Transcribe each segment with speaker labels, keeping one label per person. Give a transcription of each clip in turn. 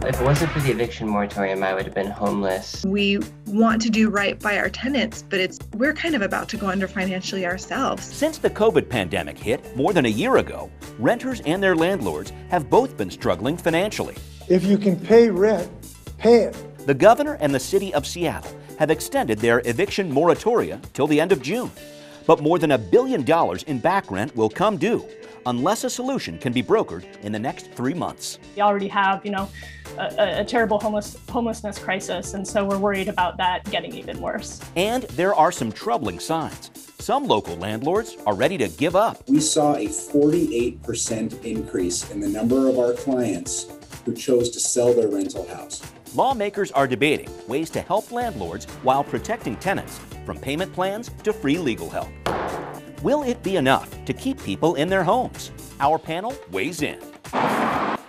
Speaker 1: If it wasn't for the eviction moratorium, I would have been homeless.
Speaker 2: We want to do right by our tenants, but we're kind of about to go under financially ourselves.
Speaker 3: Since the COVID pandemic hit more than a year ago, renters and their landlords have both been struggling financially.
Speaker 4: If you can pay rent, pay it.
Speaker 3: The governor and the city of Seattle have extended their eviction moratoria till the end of June. But more than $1 billion in back rent will come due unless a solution can be brokered in the next 3 months.
Speaker 5: We already have, a terrible homelessness crisis, and so we're worried about that getting even worse.
Speaker 3: And there are some troubling signs. Some local landlords are ready to give up.
Speaker 6: We saw a 48% increase in the number of our clients who chose to sell their rental house.
Speaker 3: Lawmakers are debating ways to help landlords while protecting tenants, from payment plans to free legal help. Will it be enough to keep people in their homes? Our panel weighs in.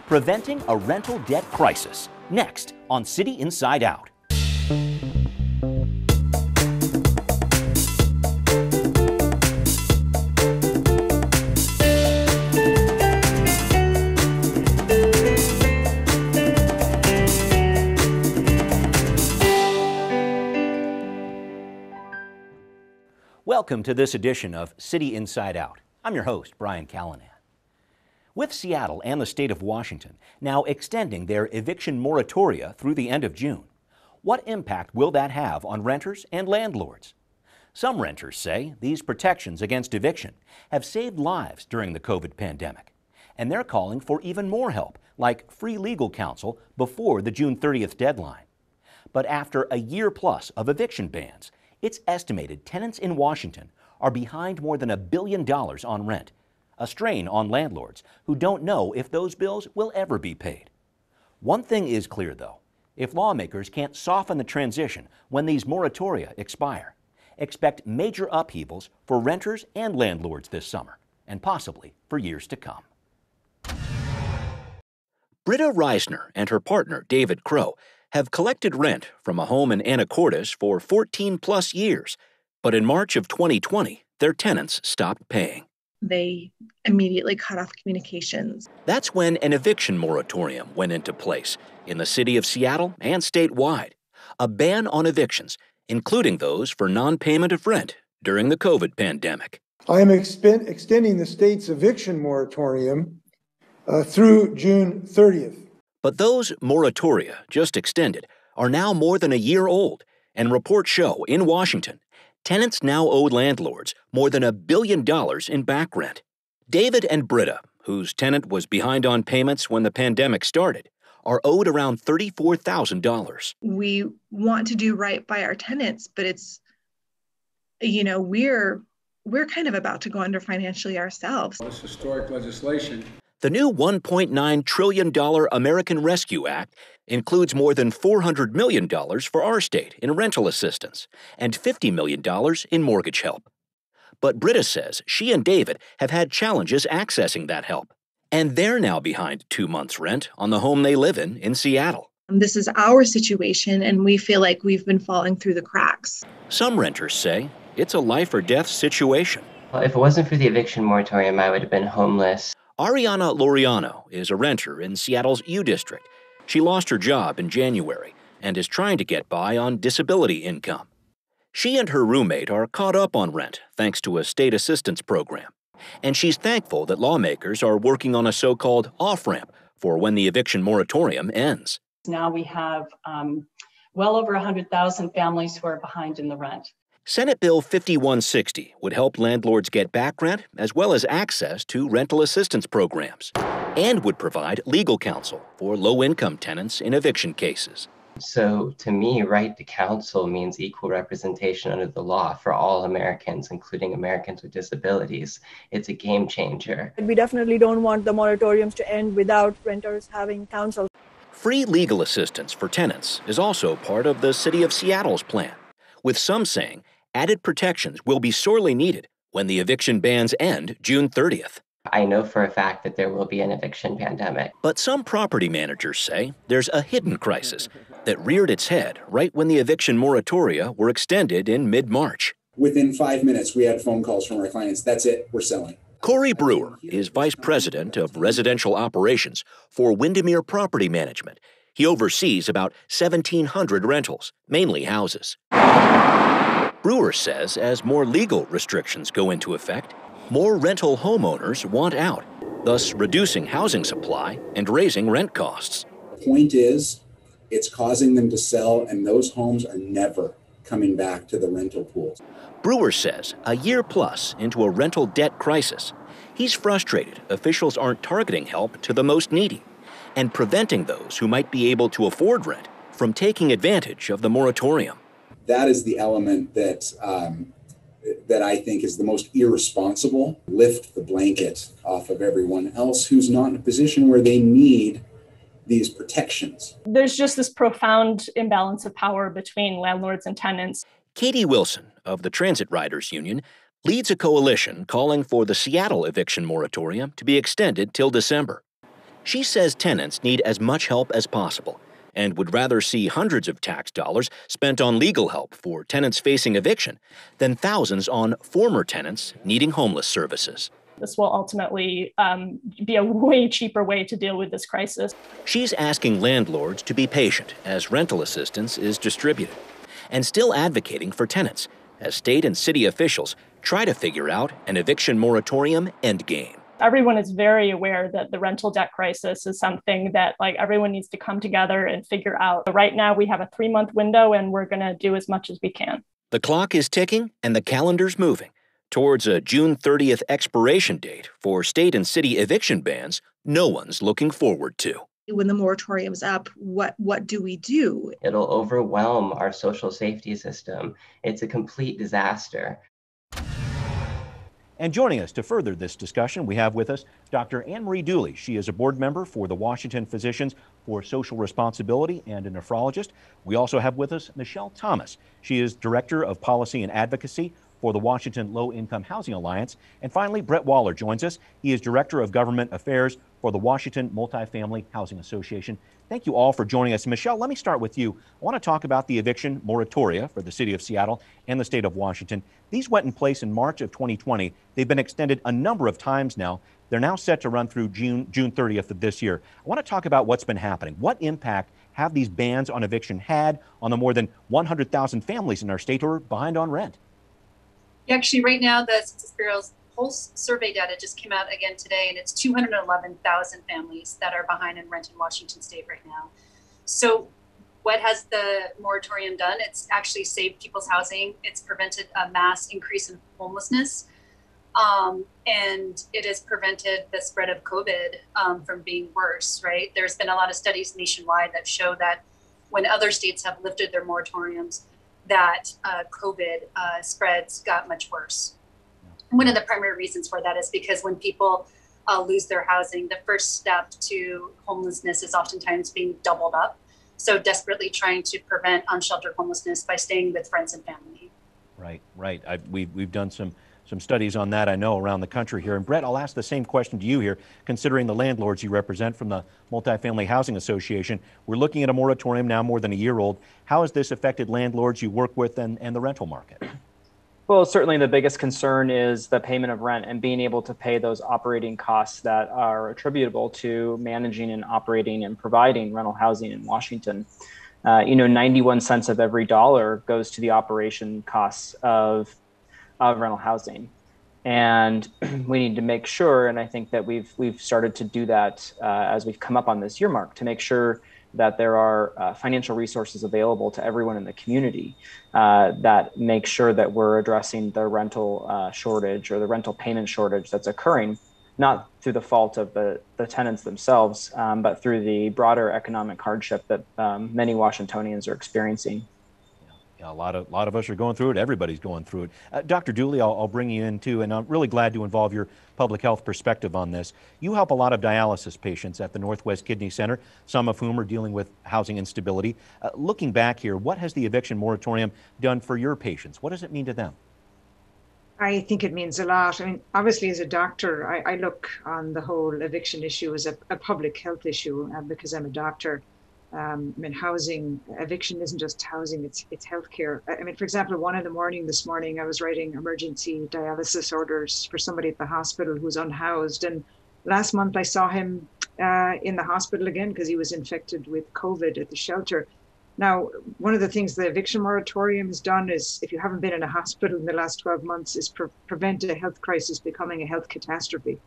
Speaker 3: Preventing a rental debt crisis, next on City Inside Out. Welcome to this edition of City Inside Out. I'm your host, Brian Callanan. With Seattle and the state of Washington now extending their eviction moratoria through the end of June, what impact will that have on renters and landlords? Some renters say these protections against eviction have saved lives during the COVID pandemic, and they're calling for even more help, like free legal counsel before the June 30th deadline. But after a year plus of eviction bans, it's estimated tenants in Washington are behind more than $1 billion on rent, a strain on landlords who don't know if those bills will ever be paid. One thing is clear, though. If lawmakers can't soften the transition when these moratoria expire, expect major upheavals for renters and landlords this summer, and possibly for years to come. Britta Risner and her partner, David Crow, have collected rent from a home in Anacortes for 14-plus years. But in March of 2020, their tenants stopped paying.
Speaker 2: They immediately cut off communications.
Speaker 3: That's when an eviction moratorium went into place in the city of Seattle and statewide. A ban on evictions, including those for non-payment of rent during the COVID pandemic.
Speaker 4: I am extending the state's eviction moratorium through June 30th.
Speaker 3: But those moratoria, just extended, are now more than a year old, and reports show in Washington, tenants now owe landlords more than $1 billion in back rent. David and Britta, whose tenant was behind on payments when the pandemic started, are owed around $34,000.
Speaker 2: We want to do right by our tenants, but we're kind of about to go under financially ourselves.
Speaker 7: This historic legislation.
Speaker 3: The new $1.9 trillion American Rescue Act includes more than $400 million for our state in rental assistance and $50 million in mortgage help. But Britta says she and David have had challenges accessing that help, and they're now behind 2 months' rent on the home they live in Seattle.
Speaker 2: This is our situation, and we feel like we've been falling through the cracks.
Speaker 3: Some renters say it's a life or death situation.
Speaker 1: Well, if it wasn't for the eviction moratorium, I would have been homeless.
Speaker 3: Arianna Laureano is a renter in Seattle's U District. She lost her job in January and is trying to get by on disability income. She and her roommate are caught up on rent thanks to a state assistance program. And she's thankful that lawmakers are working on a so-called off-ramp for when the eviction moratorium ends.
Speaker 8: Now we have well over 100,000 families who are behind in the rent.
Speaker 3: Senate Bill 5160 would help landlords get back rent as well as access to rental assistance programs, and would provide legal counsel for low-income tenants in eviction cases.
Speaker 1: So to me, right to counsel means equal representation under the law for all Americans, including Americans with disabilities. It's a game changer.
Speaker 9: We definitely don't want the moratoriums to end without renters having counsel.
Speaker 3: Free legal assistance for tenants is also part of the City of Seattle's plan, with some saying added protections will be sorely needed when the eviction bans end June 30th.
Speaker 1: I know for a fact that there will be an eviction pandemic.
Speaker 3: But some property managers say there's a hidden crisis that reared its head right when the eviction moratoria were extended in mid-March.
Speaker 6: Within 5 minutes, we had phone calls from our clients. That's it, we're selling.
Speaker 3: Cory Brewer is vice president of residential operations for Windermere Property Management. He oversees about 1,700 rentals, mainly houses. Brewer says as more legal restrictions go into effect, more rental homeowners want out, thus reducing housing supply and raising rent costs.
Speaker 6: The point is, it's causing them to sell, and those homes are never coming back to the rental pool.
Speaker 3: Brewer says a year plus into a rental debt crisis, he's frustrated officials aren't targeting help to the most needy and preventing those who might be able to afford rent from taking advantage of the moratorium.
Speaker 6: That is the element that I think is the most irresponsible. Lift the blanket off of everyone else who's not in a position where they need these protections.
Speaker 5: There's just this profound imbalance of power between landlords and tenants.
Speaker 3: Katie Wilson of the Transit Riders Union leads a coalition calling for the Seattle eviction moratorium to be extended till December. She says tenants need as much help as possible and would rather see hundreds of tax dollars spent on legal help for tenants facing eviction than thousands on former tenants needing homeless services.
Speaker 5: This will ultimately be a way cheaper way to deal with this crisis.
Speaker 3: She's asking landlords to be patient as rental assistance is distributed, and still advocating for tenants as state and city officials try to figure out an eviction moratorium endgame.
Speaker 5: Everyone is very aware that the rental debt crisis is something that everyone needs to come together and figure out. Right now we have a 3-month window and we're going to do as much as we can.
Speaker 3: The clock is ticking and the calendar's moving towards a June 30th expiration date for state and city eviction bans no one's looking forward to.
Speaker 2: When the moratorium's up, what do we do?
Speaker 1: It'll overwhelm our social safety system. It's a complete disaster.
Speaker 3: And joining us to further this discussion, we have with us Dr. Annemarie Dooley. She is a board member for the Washington Physicians for Social Responsibility and a nephrologist. We also have with us Michele Thomas. She is Director of Policy and Advocacy for the Washington Low Income Housing Alliance. And finally, Brett Waller joins us. He is Director of Government Affairs for the Washington Multifamily Housing Association. Thank you all for joining us. Michele, let me start with you. I want to talk about the eviction moratoria for the city of Seattle and the state of Washington. These went in place in March of 2020. They've been extended a number of times now. They're now set to run through June 30th of this year. I want to talk about what's been happening. What impact have these bans on eviction had on the more than 100,000 families in our state who are behind on rent?
Speaker 7: Actually, right now, the Census Bureau's pulse survey data just came out again today, and it's 211,000 families that are behind in rent in Washington state right now. So what has the moratorium done? It's actually saved people's housing. It's prevented a mass increase in homelessness. And it has prevented the spread of COVID from being worse, right? There's been a lot of studies nationwide that show that when other states have lifted their moratoriums, that COVID spreads got much worse. One of the primary reasons for that is because when people lose their housing, the first step to homelessness is oftentimes being doubled up. So desperately trying to prevent unsheltered homelessness by staying with friends and family.
Speaker 3: Right. We've done some studies on that, I know, around the country here. And Brett, I'll ask the same question to you here, considering the landlords you represent from the Multifamily Housing Association. We're looking at a moratorium now more than a year old. How has this affected landlords you work with and the rental market?
Speaker 10: Well, certainly the biggest concern is the payment of rent and being able to pay those operating costs that are attributable to managing and operating and providing rental housing in Washington. 91 cents of every dollar goes to the operation costs of rental housing. And we need to make sure, and I think that we've started to do that as we've come up on this year mark, to make sure that there are financial resources available to everyone in the community that make sure that we're addressing the rental shortage or the rental payment shortage that's occurring, not through the fault of the tenants themselves, but through the broader economic hardship that many Washingtonians are experiencing.
Speaker 3: Yeah, a lot of us are going through it. Everybody's going through it. Dr. Dooley, I'll bring you in too, and I'm really glad to involve your public health perspective on this. You help a lot of dialysis patients at the Northwest Kidney Center, some of whom are dealing with housing instability. Looking back here, what has the eviction moratorium done for your patients? What does it mean to them?
Speaker 11: I think it means a lot. I mean, obviously, as a doctor, I look on the whole eviction issue as a public health issue because I'm a doctor. I mean, eviction isn't just housing, it's healthcare. I mean, for example, 1 a.m. this morning, I was writing emergency dialysis orders for somebody at the hospital who's unhoused. And last month I saw him in the hospital again because he was infected with COVID at the shelter. Now, one of the things the eviction moratorium has done is, if you haven't been in a hospital in the last 12 months, is prevent a health crisis becoming a health catastrophe.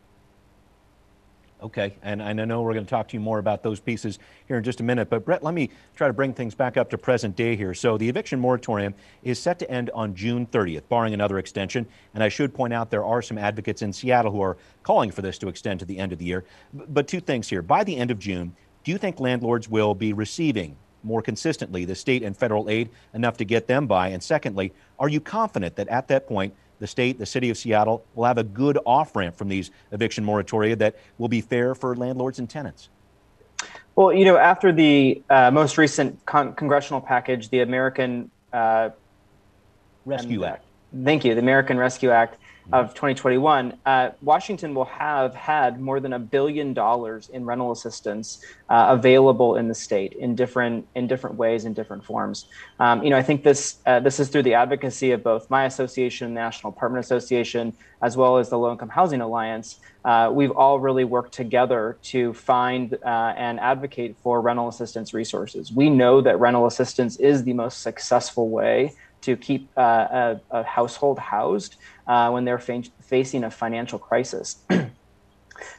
Speaker 3: Okay, and I know we're going to talk to you more about those pieces here in just a minute, but Brett, let me try to bring things back up to present day here. So the eviction moratorium is set to end on June 30th, barring another extension, and I should point out there are some advocates in Seattle who are calling for this to extend to the end of the year. But two things here. By the end of June, do you think landlords will be receiving more consistently the state and federal aid enough to get them by? And secondly, are you confident that at that point, the state, the city of Seattle, will have a good off-ramp from these eviction moratoria that will be fair for landlords and tenants?
Speaker 10: Well, you know, after the most recent congressional package, the American
Speaker 3: Rescue Act.
Speaker 10: Thank you. The American Rescue Act of 2021, Washington will have had more than $1 billion in rental assistance available in the state in different ways, in different forms. You know, I think this is through the advocacy of both my association, National Apartment Association, as well as the Low Income Housing Alliance. We've all really worked together to find and advocate for rental assistance resources. We know that rental assistance is the most successful way to keep a household housed when they're facing a financial crisis.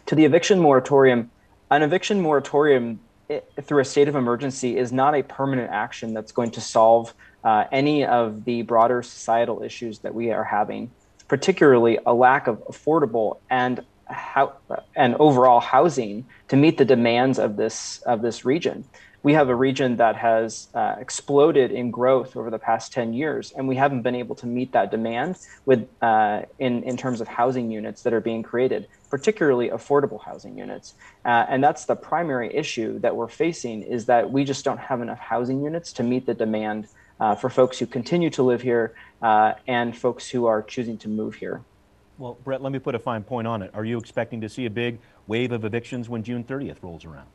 Speaker 10: To the eviction moratorium, an eviction moratorium through a state of emergency is not a permanent action that's going to solve any of the broader societal issues that we are having, particularly a lack of affordable and overall housing to meet the demands of this region. We have a region that has exploded in growth over the past 10 years, and we haven't been able to meet that demand with in terms of housing units that are being created, particularly affordable housing units. And that's the primary issue that we're facing, is that we just don't have enough housing units to meet the demand for folks who continue to live here and folks who are choosing to move here.
Speaker 3: Well, Brett, let me put a fine point on it. Are you expecting to see a big wave of evictions when June 30th rolls around?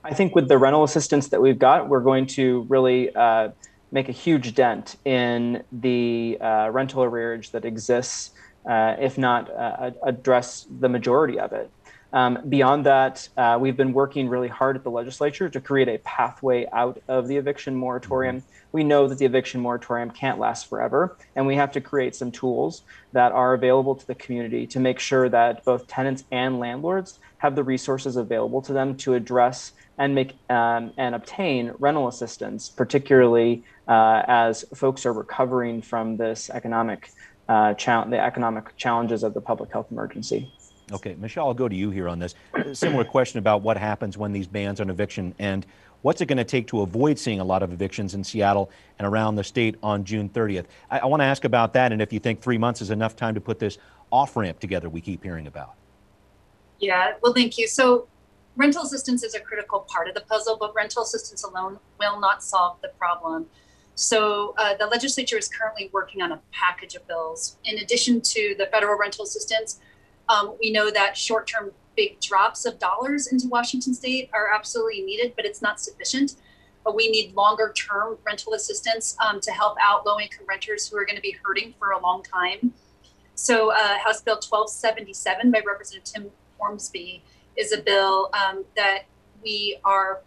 Speaker 10: I think with the rental assistance that we've got, we're going to really make a huge dent in the rental arrearage that exists, if not address the majority of it. Beyond that, we've been working really hard at the legislature to create a pathway out of the eviction moratorium. We know that the eviction moratorium can't last forever, and we have to create some tools that are available to the community to make sure that both tenants and landlords have the resources available to them to address and make and obtain rental assistance, particularly as folks are recovering from this economic challenges of the public health emergency.
Speaker 3: Okay, Michele, I'll go to you here on this. Similar question about what happens when these bans on eviction end. What's it going to take to avoid seeing a lot of evictions in Seattle and around the state on June 30th? I want to ask about that, and if you think 3 months is enough time to put this off-ramp together we keep hearing about.
Speaker 7: Yeah, well, thank you. So rental assistance is a critical part of the puzzle, but rental assistance alone will not solve the problem. So the legislature is currently working on a package of bills. In addition to the federal rental assistance, we know that short-term big drops of dollars into Washington state are absolutely needed, but it's not sufficient. But we need longer-term rental assistance to help out low-income renters who are going to be hurting for a long time. So House Bill 1277 by Representative Tim Ormsby is a bill that we are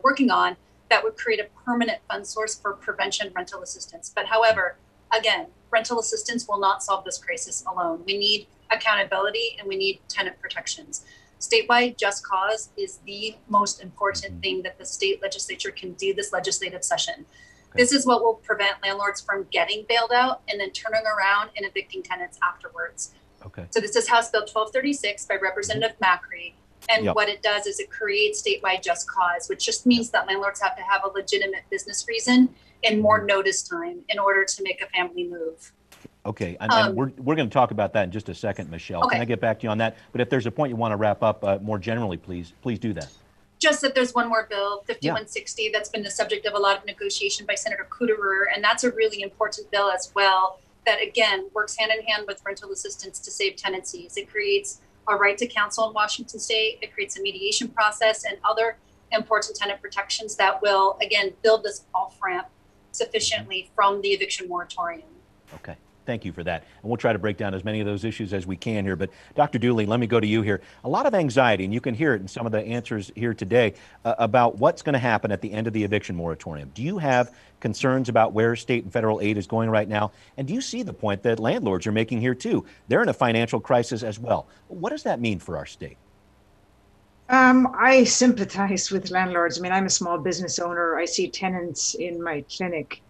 Speaker 7: working on that would create a permanent fund source for prevention rental assistance. But however, again, rental assistance will not solve this crisis alone. We need accountability and we need tenant protections. Statewide just cause is the most important thing that the state legislature can do this legislative session. Okay. This is what will prevent landlords from getting bailed out and then turning around and evicting tenants afterwards.
Speaker 3: Okay.
Speaker 7: So this is House Bill 1236 by Representative Macri. And what it does is it creates statewide just cause, which just means that landlords have to have a legitimate business reason and more notice time in order to make a family move.
Speaker 3: Okay, and we're going to talk about that in just a second, Michele. Okay. Can I get back to you on that? But if there's a point you want to wrap up more generally, please do that.
Speaker 7: Just that there's one more bill, 5160, that's been the subject of a lot of negotiation by Senator Couture, and that's a really important bill as well that, again, works hand in hand with rental assistance to save tenancies. It creates a right to counsel in Washington state. It creates a mediation process and other important tenant protections that will, again, build this off-ramp sufficiently from the eviction moratorium.
Speaker 3: Okay. Thank you for that. And we'll try to break down as many of those issues as we can here. But Dr. Dooley, let me go to you here. A lot of anxiety, and you can hear it in some of the answers here today, about what's going to happen at the end of the eviction moratorium. Do you have concerns about where state and federal aid is going right now? And do you see the point that landlords are making here too? They're in a financial crisis as well. What does that mean for our state?
Speaker 11: I sympathize with landlords. I mean, I'm a small business owner. I see tenants in my clinic.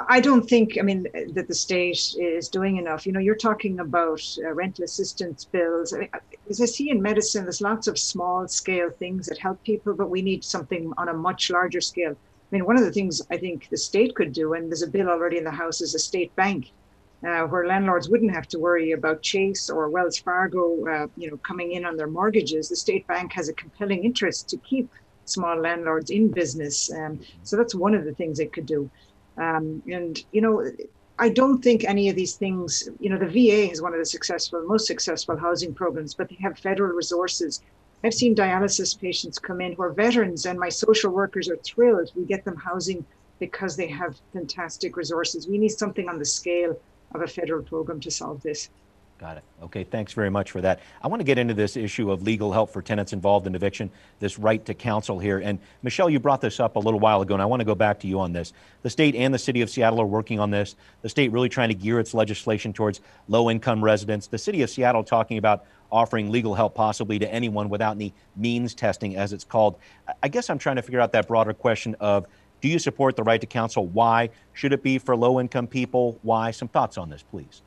Speaker 11: I don't think, I mean, that the state is doing enough. You know, you're talking about rental assistance bills. I mean, as I see in medicine, there's lots of small scale things that help people, but we need something on a much larger scale. I mean, one of the things I think the state could do, and there's a bill already in the House, is a state bank, where landlords wouldn't have to worry about Chase or Wells Fargo, coming in on their mortgages. The state bank has a compelling interest to keep small landlords in business. So that's one of the things it could do. I don't think any of these things, the VA is one of the most successful housing programs, but they have federal resources. I've seen dialysis patients come in who are veterans, and my social workers are thrilled. We get them housing because they have fantastic resources. We need something on the scale of a federal program to solve this.
Speaker 3: Got it. Okay, thanks very much for that. I want to get into this issue of legal help for tenants involved in eviction, this right to counsel here. And Michele, you brought this up a little while ago, and I want to go back to you on this. The state and the city of Seattle are working on this. The state really trying to gear its legislation towards low-income residents. The city of Seattle talking about offering legal help possibly to anyone without any means testing, as it's called. I guess I'm trying to figure out that broader question of, do you support the right to counsel? Why? Should it be for low-income people? Why? Some thoughts on this, please.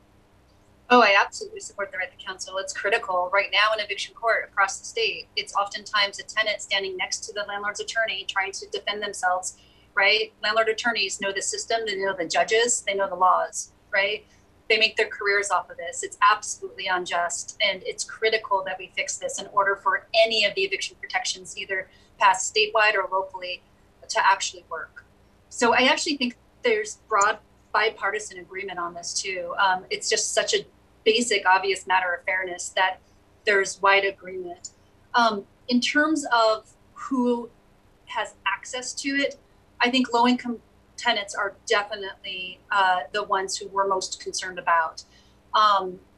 Speaker 7: Oh, I absolutely support the right to counsel. It's critical. Right now in eviction court across the state, it's oftentimes a tenant standing next to the landlord's attorney trying to defend themselves, right? Landlord attorneys know the system, they know the judges, they know the laws, right? They make their careers off of this. It's absolutely unjust. And it's critical that we fix this in order for any of the eviction protections, either passed statewide or locally, to actually work. So I actually think there's broad bipartisan agreement on this too. It's just such a basic, obvious matter of fairness that there's wide agreement. In terms of who has access to it, I think low-income tenants are definitely the ones who we're most concerned about.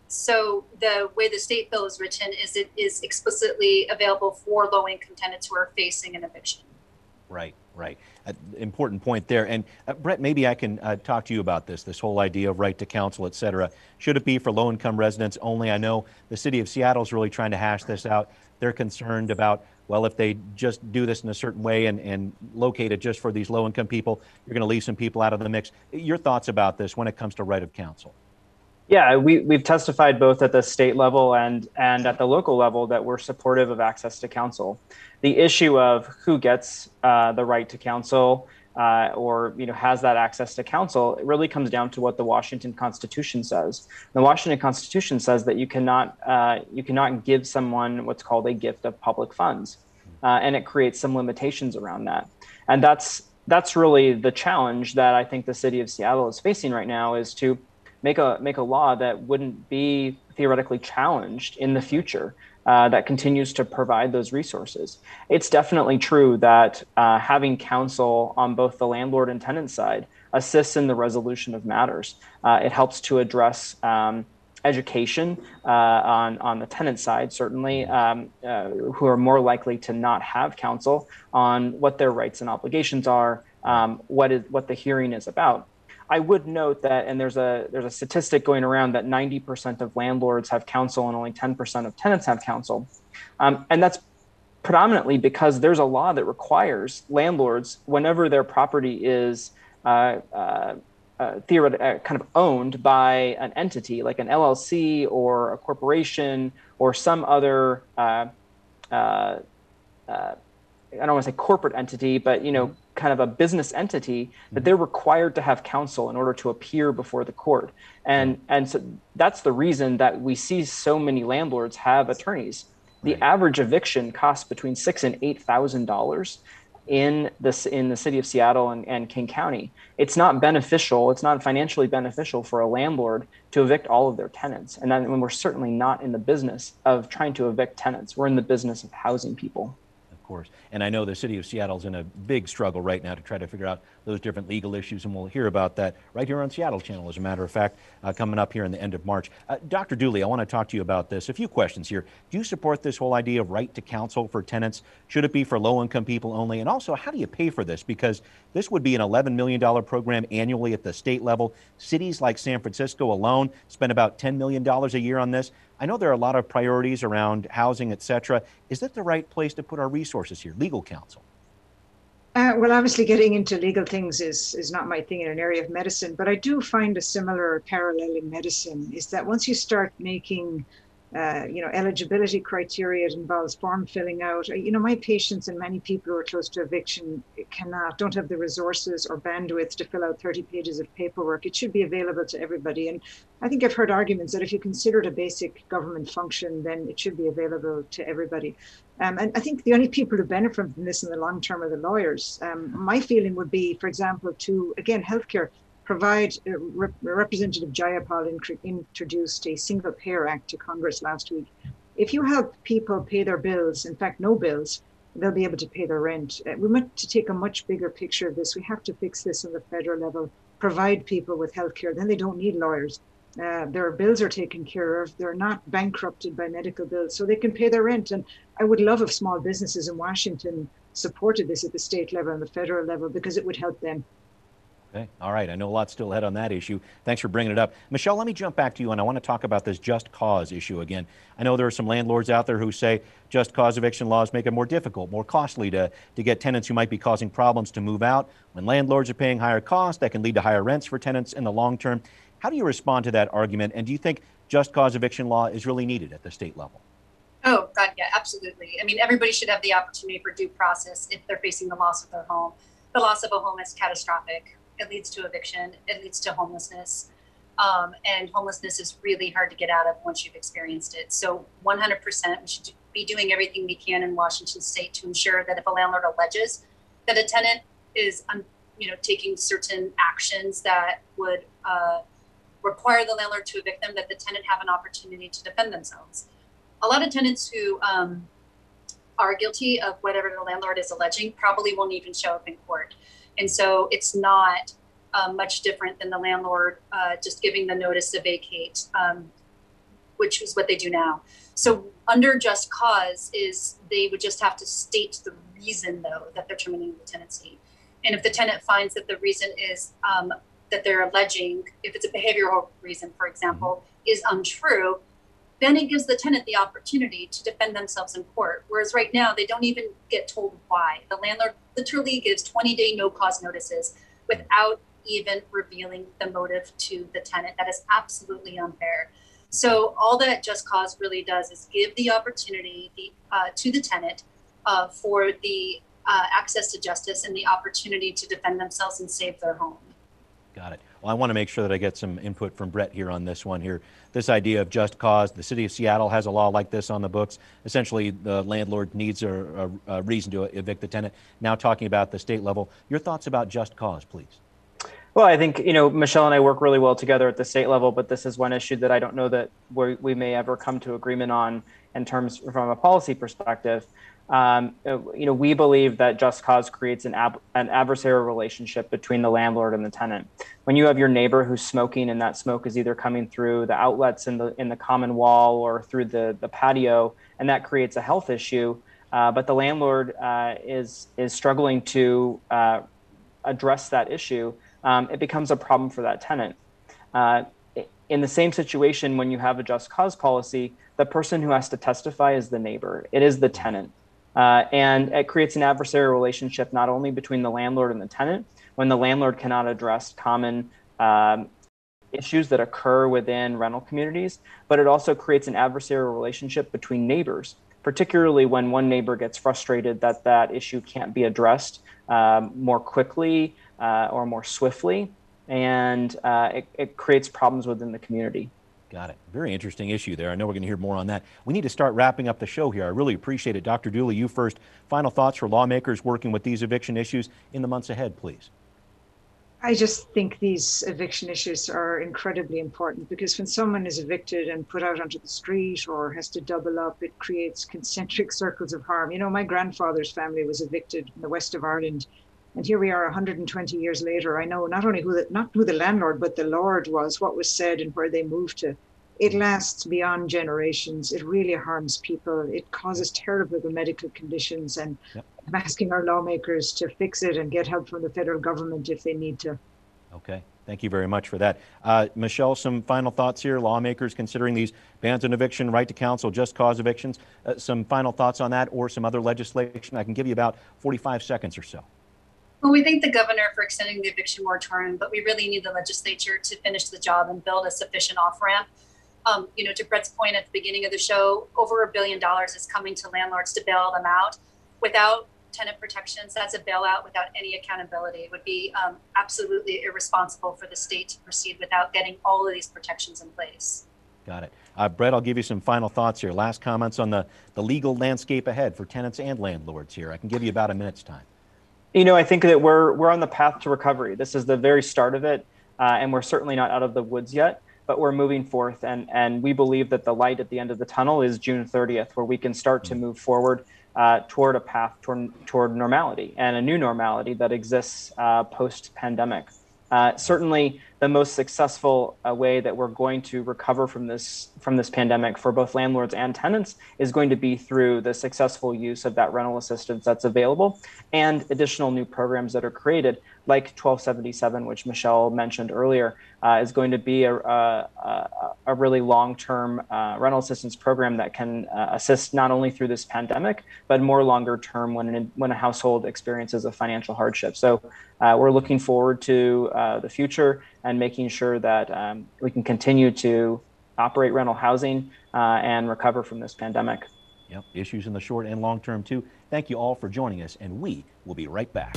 Speaker 7: So the way the state bill is written is it is explicitly available for low-income tenants who are facing an eviction.
Speaker 3: Right. Important point there. And Brett, maybe I can talk to you about this whole idea of right to counsel, et cetera. Should it be for low-income residents only? I know the city of Seattle is really trying to hash this out. They're concerned about, well, if they just do this in a certain way and locate it just for these low-income people, you're going to leave some people out of the mix. Your thoughts about this when it comes to right of counsel?
Speaker 10: Yeah, we've testified both at the state level and at the local level that we're supportive of access to counsel. The issue of who gets the right to counsel or has that access to counsel, it really comes down to what the Washington Constitution says. The Washington Constitution says that you cannot give someone what's called a gift of public funds, and it creates some limitations around that. And that's really the challenge that I think the city of Seattle is facing right now, is to make a law that wouldn't be theoretically challenged in the future, that continues to provide those resources. It's definitely true that having counsel on both the landlord and tenant side assists in the resolution of matters. It helps to address education on the tenant side, certainly, who are more likely to not have counsel on what their rights and obligations are, what the hearing is about. I would note that, and there's a statistic going around that 90% of landlords have counsel and only 10% of tenants have counsel. And that's predominantly because there's a law that requires landlords, whenever their property is theoretically kind of owned by an entity like an LLC or a corporation or some other, I don't want to say corporate entity, but kind of a business entity, that they're required to have counsel in order to appear before the court. And so that's the reason that we see so many landlords have attorneys. The average eviction costs between $6,000 and $8,000 in the city of Seattle and King County. It's not beneficial. It's not financially beneficial for a landlord to evict all of their tenants. And then when we're certainly not in the business of trying to evict tenants, we're in the business of housing people.
Speaker 3: Of course. And I know the city of Seattle's in a big struggle right now to try to figure out those different legal issues, and we'll hear about that right here on Seattle Channel, as a matter of fact, coming up here in the end of March. Dr. Dooley, I want to talk to you about this. A few questions here. Do you support this whole idea of right to counsel for tenants? Should it be for low-income people only? And also, how do you pay for this? Because this would be an $11 million program annually at the state level. Cities like San Francisco alone spend about $10 million a year on this. I know there are a lot of priorities around housing, et cetera. Is that the right place to put our resources here, legal counsel?
Speaker 11: Well, obviously getting into legal things is not my thing in an area of medicine, but I do find a similar parallel in medicine is that once you start making eligibility criteria, it involves form filling out. My patients and many people who are close to eviction don't have the resources or bandwidth to fill out 30 pages of paperwork. It should be available to everybody. And I think I've heard arguments that if you consider it a basic government function, then it should be available to everybody. And I think the only people who benefit from this in the long term are the lawyers. My feeling would be, for example, to, again, healthcare, provide Representative Jayapal introduced a Single Payer Act to Congress last week. If you help people pay their bills, in fact, no bills, they'll be able to pay their rent. We want to take a much bigger picture of this. We have to fix this on the federal level, provide people with healthcare. Then they don't need lawyers. Their bills are taken care of. They're not bankrupted by medical bills, so they can pay their rent. And I would love if small businesses in Washington supported this at the state level and the federal level, because it would help them.
Speaker 3: Okay. All right. I know a lot still ahead on that issue. Thanks for bringing it up. Michele, let me jump back to you, and I want to talk about this just cause issue again. I know there are some landlords out there who say just cause eviction laws make it more difficult, more costly to get tenants who might be causing problems to move out. When landlords are paying higher costs, that can lead to higher rents for tenants in the long term. How do you respond to that argument? And do you think just cause eviction law is really needed at the state level?
Speaker 7: Oh, God, yeah, absolutely. I mean, everybody should have the opportunity for due process if they're facing the loss of their home. The loss of a home is catastrophic. It leads to eviction. It leads to homelessness. And homelessness is really hard to get out of once you've experienced it. So 100%, we should be doing everything we can in Washington state to ensure that if a landlord alleges that a tenant is taking certain actions that would require the landlord to evict them, that the tenant have an opportunity to defend themselves. A lot of tenants who are guilty of whatever the landlord is alleging probably won't even show up in court. And so it's not much different than the landlord just giving the notice to vacate, which is what they do now. So under just cause is they would just have to state the reason, though, that they're terminating the tenancy. And if the tenant finds that the reason is that they're alleging, if it's a behavioral reason, for example, is untrue, then it gives the tenant the opportunity to defend themselves in court. Whereas right now, they don't even get told why. The landlord literally gives 20-day no-cause notices without even revealing the motive to the tenant. That is absolutely unfair. So all that just cause really does is give the opportunity to the tenant for the access to justice and the opportunity to defend themselves and save their home.
Speaker 3: Got it. Well, I want to make sure that I get some input from Brett here on this one here. This idea of just cause, the city of Seattle has a law like this on the books. Essentially, the landlord needs a reason to evict the tenant. Now talking about the state level, your thoughts about just cause, please.
Speaker 10: Well, I think, Michele and I work really well together at the state level, but this is one issue that I don't know that we may ever come to agreement on in terms from a policy perspective. We believe that just cause creates an adversarial relationship between the landlord and the tenant. When you have your neighbor who's smoking and that smoke is either coming through the outlets in the common wall or through the patio, and that creates a health issue, but the landlord is struggling to address that issue, it becomes a problem for that tenant. In the same situation, when you have a just cause policy, the person who has to testify is the neighbor. It is the tenant. And it creates an adversarial relationship not only between the landlord and the tenant, when the landlord cannot address common issues that occur within rental communities, but it also creates an adversarial relationship between neighbors, particularly when one neighbor gets frustrated that that issue can't be addressed more quickly or more swiftly, and it creates problems within the community.
Speaker 3: Got it. Very interesting issue there. I know we're going to hear more on that. We need to start wrapping up the show here. I really appreciate it. Dr. Dooley, you first. Final thoughts for lawmakers working with these eviction issues in the months ahead, please.
Speaker 11: I just think these eviction issues are incredibly important because when someone is evicted and put out onto the street or has to double up, it creates concentric circles of harm. You know, my grandfather's family was evicted in the west of Ireland, and here we are 120 years later. I know not only not who the landlord, but the Lord was, what was said and where they moved to. It lasts beyond generations. It really harms people. It causes terrible medical conditions, and I'm asking our lawmakers to fix it and get help from the federal government if they need to.
Speaker 3: Okay, thank you very much for that. Michele, some final thoughts here. Lawmakers considering these bans on eviction, right to counsel, just cause evictions. Some final thoughts on that or some other legislation? I can give you about 45 seconds or so.
Speaker 7: Well, we thank the governor for extending the eviction moratorium, but we really need the legislature to finish the job and build a sufficient off-ramp. You know, to Brett's point at the beginning of the show, over $1 billion is coming to landlords to bail them out. Without tenant protections, that's a bailout without any accountability. It would be absolutely irresponsible for the state to proceed without getting all of these protections in place.
Speaker 3: Got it. Brett, I'll give you some final thoughts here. Last comments on the legal landscape ahead for tenants and landlords here. I can give you about a minute's time.
Speaker 10: You know, I think that we're on the path to recovery. This is the very start of it, and we're certainly not out of the woods yet. But we're moving forth, and we believe that the light at the end of the tunnel is June 30th, where we can start to move forward toward a path toward normality and a new normality that exists post-pandemic. Certainly, the most successful way that we're going to recover from this pandemic for both landlords and tenants is going to be through the successful use of that rental assistance that's available and additional new programs that are created, like 1277, which Michele mentioned earlier, is going to be a really long-term rental assistance program that can assist not only through this pandemic, but more longer term when a household experiences a financial hardship. So we're looking forward to the future and making sure that we can continue to operate rental housing and recover from this pandemic.
Speaker 3: Yep, issues in the short and long term too. Thank you all for joining us, and we will be right back.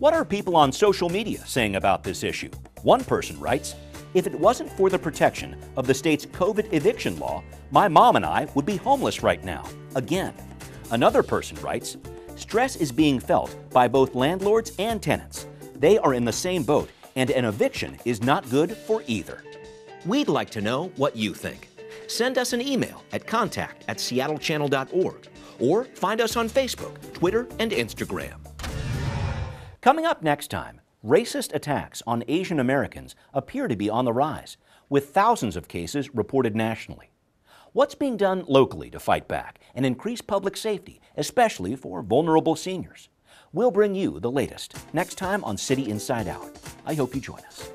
Speaker 3: What are people on social media saying about this issue? One person writes, "If it wasn't for the protection of the state's COVID eviction law, my mom and I would be homeless right now, again." Another person writes, "Stress is being felt by both landlords and tenants. They are in the same boat, and an eviction is not good for either." We'd like to know what you think. Send us an email at contact@seattlechannel.org or find us on Facebook, Twitter, and Instagram. Coming up next time, racist attacks on Asian Americans appear to be on the rise, with thousands of cases reported nationally. What's being done locally to fight back and increase public safety, especially for vulnerable seniors? We'll bring you the latest next time on City Inside Out. I hope you join us.